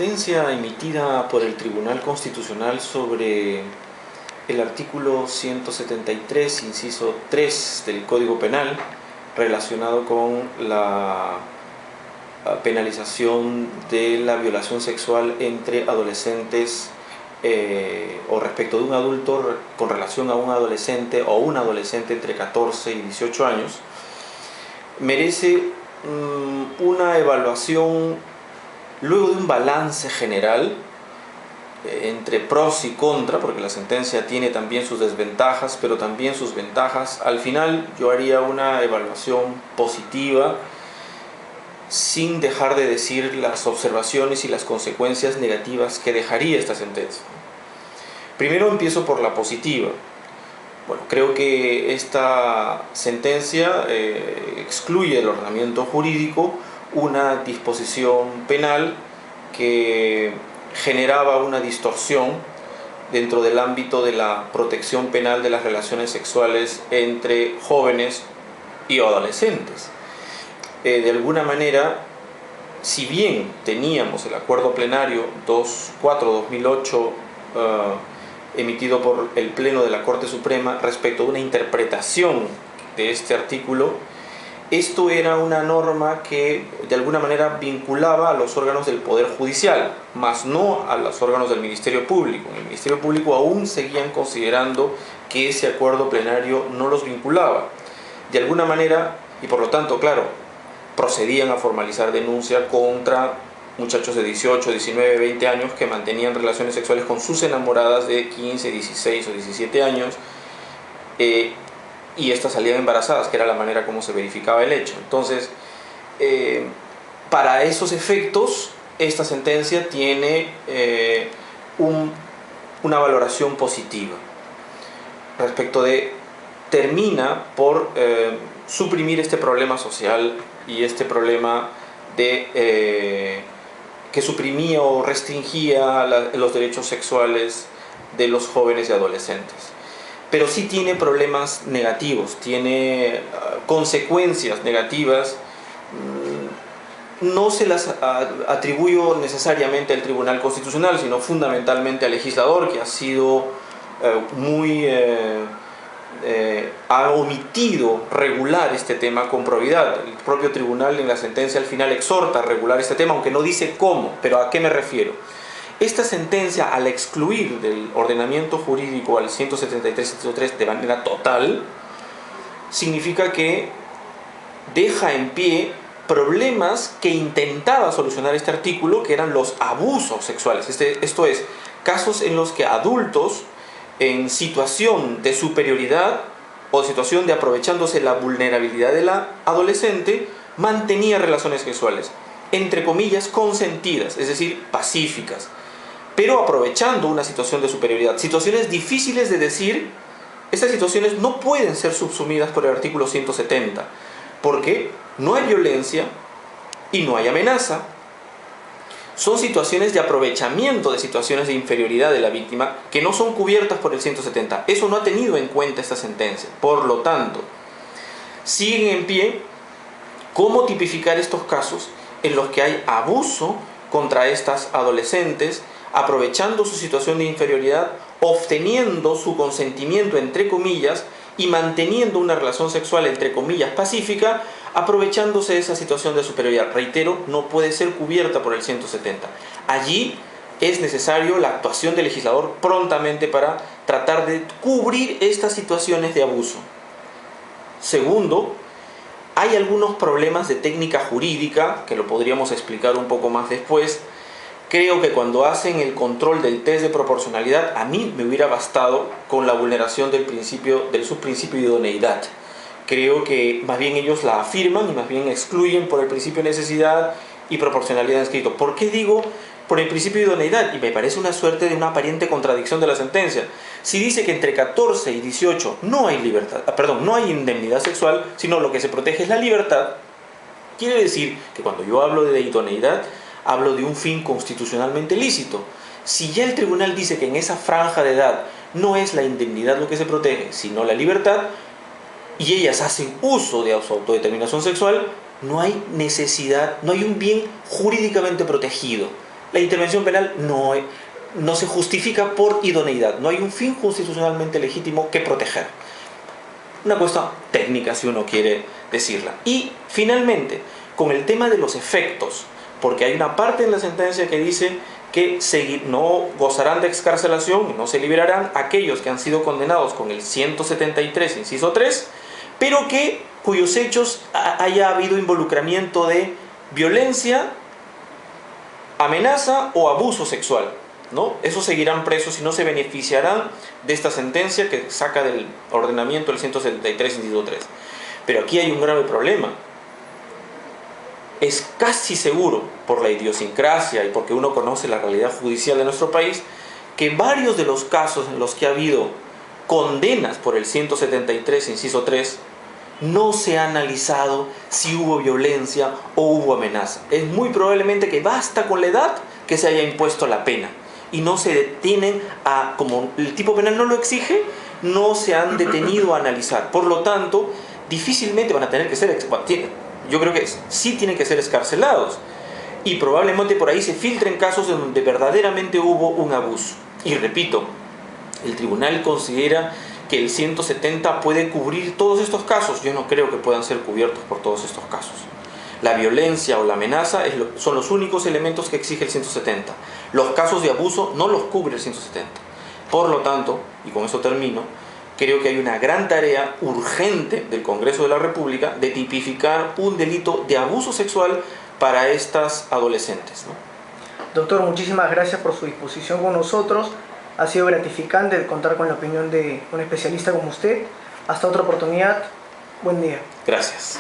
sentencia emitida por el Tribunal Constitucional sobre el artículo 173, inciso 3 del Código Penal, relacionado con la penalización de la violación sexual entre adolescentes o respecto de un adulto con relación a un adolescente o un adolescente entre 14 y 18 años, merece una evaluación luego de un balance general entre pros y contra, porque la sentencia tiene también sus desventajas, pero también sus ventajas. Al final yo haría una evaluación positiva, sin dejar de decir las observaciones y las consecuencias negativas que dejaría esta sentencia. Primero empiezo por la positiva. Bueno, creo que esta sentencia excluye del ordenamiento jurídico una disposición penal que generaba una distorsión dentro del ámbito de la protección penal de las relaciones sexuales entre jóvenes y adolescentes. De alguna manera, si bien teníamos el acuerdo plenario 24/2008 emitido por el Pleno de la Corte Suprema respecto a una interpretación de este artículo, esto era una norma que de alguna manera vinculaba a los órganos del Poder Judicial, más no a los órganos del Ministerio Público. En el Ministerio Público aún seguían considerando que ese acuerdo plenario no los vinculaba. De alguna manera, y por lo tanto, claro, procedían a formalizar denuncia contra muchachos de 18, 19, 20 años que mantenían relaciones sexuales con sus enamoradas de 15, 16 o 17 años, y estas salían embarazadas, que era la manera como se verificaba el hecho. Entonces, para esos efectos, esta sentencia tiene una valoración positiva respecto de, termina por suprimir este problema social y este problema de que suprimía o restringía los derechos sexuales de los jóvenes y adolescentes. Pero sí tiene problemas negativos, tiene consecuencias negativas. No se las atribuyo necesariamente al Tribunal Constitucional, sino fundamentalmente al legislador, que ha sido ha omitido regular este tema con probidad. El propio tribunal en la sentencia al final exhorta a regular este tema, aunque no dice cómo. ¿Pero a qué me refiero? Esta sentencia, al excluir del ordenamiento jurídico al 173-103 de manera total, significa que deja en pie problemas que intentaba solucionar este artículo, que eran los abusos sexuales. Esto es, casos en los que adultos en situación de superioridad o situación de aprovechándose la vulnerabilidad de la adolescente, mantenía relaciones sexuales, entre comillas, consentidas, es decir, pacíficas, pero aprovechando una situación de superioridad. Situaciones difíciles de decir. Estas situaciones no pueden ser subsumidas por el artículo 170, porque no hay violencia y no hay amenaza. Son situaciones de aprovechamiento de situaciones de inferioridad de la víctima que no son cubiertas por el 170. Eso no ha tenido en cuenta esta sentencia. Por lo tanto, siguen en pie cómo tipificar estos casos en los que hay abuso contra estas adolescentes, aprovechando su situación de inferioridad, obteniendo su consentimiento, entre comillas, y manteniendo una relación sexual, entre comillas, pacífica, aprovechándose de esa situación de superioridad. Reitero, no puede ser cubierta por el 170. Allí es necesario la actuación del legislador prontamente para tratar de cubrir estas situaciones de abuso. Segundo, hay algunos problemas de técnica jurídica, que lo podríamos explicar un poco más después. Creo que cuando hacen el control del test de proporcionalidad, a mí me hubiera bastado con la vulneración del subprincipio de idoneidad. Creo que más bien ellos la afirman y más bien excluyen por el principio de necesidad y proporcionalidad escrito. ¿Por qué digo por el principio de idoneidad? Y me parece una suerte de una aparente contradicción de la sentencia. Si dice que entre 14 y 18 no hay libertad, no hay indemnidad sexual, sino lo que se protege es la libertad, quiere decir que cuando yo hablo de idoneidad, hablo de un fin constitucionalmente lícito. Si ya el tribunal dice que en esa franja de edad no es la indemnidad lo que se protege, sino la libertad, y ellas hacen uso de su autodeterminación sexual, no hay necesidad, no hay un bien jurídicamente protegido. la intervención penal no se justifica por idoneidad. No hay un fin constitucionalmente legítimo que proteger. Una cuestión técnica, si uno quiere decirla. Y finalmente, con el tema de los efectos, porque hay una parte en la sentencia que dice que no gozarán de excarcelación y no se liberarán aquellos que han sido condenados con el 173, inciso 3, pero cuyos hechos haya habido involucramiento de violencia, amenaza o abuso sexual, ¿no? Esos seguirán presos y no se beneficiarán de esta sentencia que saca del ordenamiento el 173, inciso 3. Pero aquí hay un grave problema. Es casi seguro, por la idiosincrasia y porque uno conoce la realidad judicial de nuestro país, que varios de los casos en los que ha habido condenas por el 173, inciso 3, no se ha analizado si hubo violencia o hubo amenaza. Es muy probablemente que basta con la edad que se haya impuesto la pena y no se detienen como el tipo penal no lo exige, no se han detenido a analizar. Por lo tanto, difícilmente van a tener que ser, yo creo que sí tienen que ser excarcelados y probablemente por ahí se filtren casos en donde verdaderamente hubo un abuso. Y repito, el tribunal considera que el 170 puede cubrir todos estos casos. Yo no creo que puedan ser cubiertos por todos estos casos. La violencia o la amenaza son los únicos elementos que exige el 170. Los casos de abuso no los cubre el 170. Por lo tanto, y con eso termino, creo que hay una gran tarea urgente del Congreso de la República de tipificar un delito de abuso sexual para estas adolescentes, ¿no? Doctor, muchísimas gracias por su disposición con nosotros. Ha sido gratificante contar con la opinión de un especialista como usted. Hasta otra oportunidad. Buen día. Gracias.